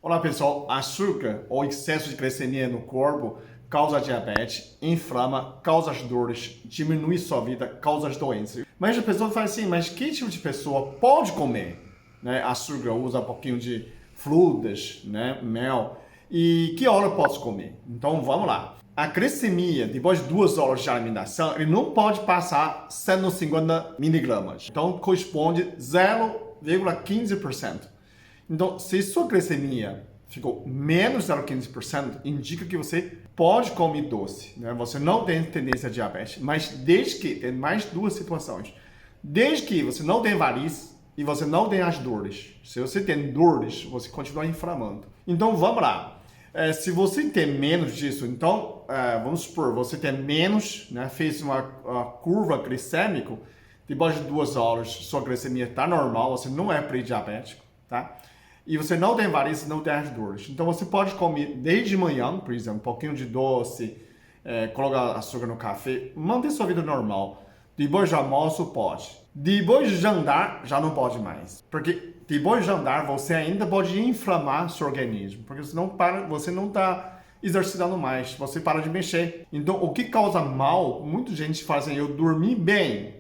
Olá pessoal, açúcar ou excesso de glicemia no corpo causa diabetes, inflama, causa dores, diminui sua vida, causa doenças. Mas a pessoa fala assim, mas que tipo de pessoa pode comer, né? Açúcar, usa um pouquinho de frutas, né? Mel. E que hora posso comer? Então vamos lá. A glicemia, depois de 2 horas de alimentação, ele não pode passar 150 miligramas. Então corresponde 0,15%. Então, se sua glicemia ficou menos 0,15%, indica que você pode comer doce, né? Você não tem tendência a diabetes, mas desde que, tem mais duas situações, desde que você não tem varizes e você não tem as dores. Se você tem dores, você continua inflamando. Então, vamos lá. Se você tem menos disso, então, vamos supor, você tem menos, né? Fez uma curva glicêmica, depois de 2 horas, sua glicemia está normal, você não é pré-diabético, tá? E você não tem varizes, não tem as dores. Então você pode comer desde manhã, por exemplo, um pouquinho de doce, colocar açúcar no café, manter sua vida normal. Depois de almoço, pode. Depois de jantar, já não pode mais. Porque depois de jantar, você ainda pode inflamar seu organismo. Porque você não está exercitando mais, você para de mexer. Então, o que causa mal, muita gente fala assim, eu dormi bem.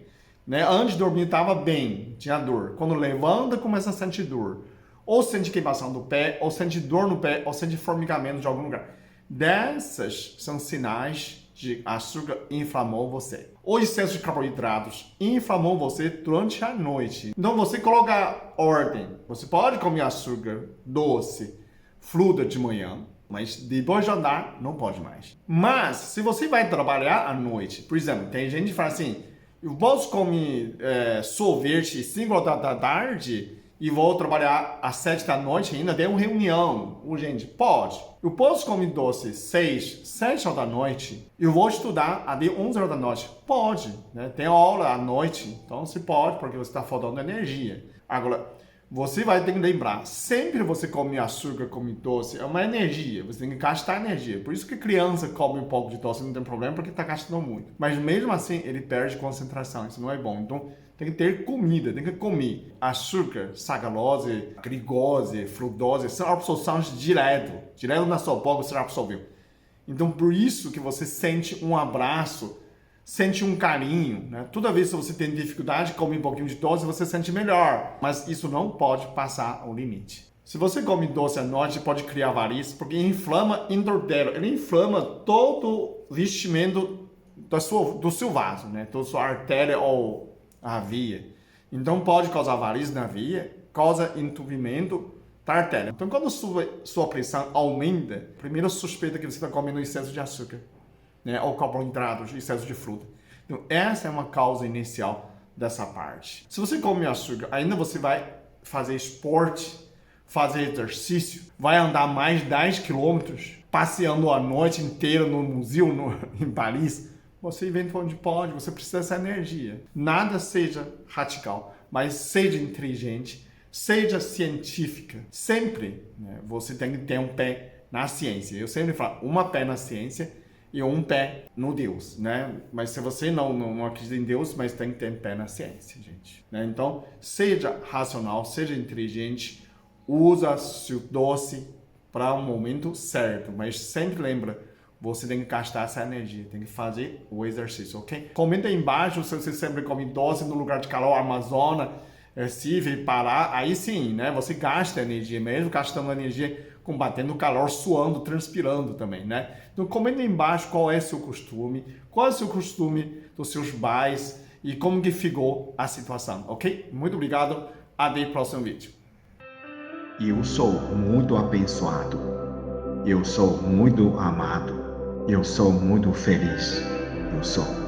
Né? Antes de dormir, estava bem, tinha dor. Quando levanta, começa a sentir dor. Ou sente queimação do pé, ou sente dor no pé, ou sente formigamento de algum lugar. Dessas são sinais de açúcar inflamou você. O excesso de carboidratos inflamou você durante a noite. Então você coloca ordem. Você pode comer açúcar, doce, fruta de manhã, mas depois de andar, não pode mais. Mas, se você vai trabalhar à noite, por exemplo, tem gente que fala assim, eu posso comer sorvete 5 da tarde e vou trabalhar às 7 da noite, ainda tem uma reunião urgente. Pode. Eu posso comer doce 6, 7 horas da noite. Eu vou estudar até 11 horas da noite. Pode. Né? Tem aula à noite. Então você pode, porque você está faltando energia. Agora, você vai ter que lembrar, sempre você come açúcar, come doce, é uma energia. Você tem que gastar energia. Por isso que criança come um pouco de doce, não tem problema, porque está gastando muito. Mas mesmo assim, ele perde concentração. Isso não é bom. Então, tem que ter comida, tem que comer. Açúcar, sacarose, glicose, frutose, são absorções direto na sua boca você absorveu. Então, por isso que você sente um abraço, sente um carinho, né? Toda vez que você tem dificuldade de comer um pouquinho de doce, você sente melhor. Mas isso não pode passar o limite. Se você come doce à noite, pode criar varizes, porque inflama endotélio. Ele inflama todo o vestimento do seu vaso, né? Toda a sua artéria ou a via. Então pode causar varizes na via, causa entupimento da artéria. Então quando sua pressão aumenta, primeiro suspeita que você está comendo excesso de açúcar, né? Ou carboidratos, excesso de fruta. Então essa é uma causa inicial dessa parte. Se você come açúcar, ainda você vai fazer esporte, fazer exercício, vai andar mais de 10 quilômetros, passeando a noite inteira no museu em Paris, você eventualmente pode, você precisa dessa energia. Nada seja radical, mas seja inteligente, seja científica. Sempre, né, você tem que ter um pé na ciência. Eu sempre falo, uma pé na ciência e um pé no Deus, né? Mas se você não acredita em Deus, mas tem que ter um pé na ciência, gente. Né? Então, seja racional, seja inteligente, usa seu doce para um momento certo, mas sempre lembra, você tem que gastar essa energia, tem que fazer o exercício, ok? Comenta aí embaixo se você sempre come doce no lugar de calor, Amazonas, Recife, Pará, aí sim, né? Você gasta energia, mesmo gastando energia, combatendo o calor, suando, transpirando também, né? Então comenta aí embaixo qual é o seu costume, qual é o seu costume dos seus pais e como que ficou a situação, ok? Muito obrigado, até o próximo vídeo. Eu sou muito abençoado, eu sou muito amado. Eu sou muito feliz. Eu sou.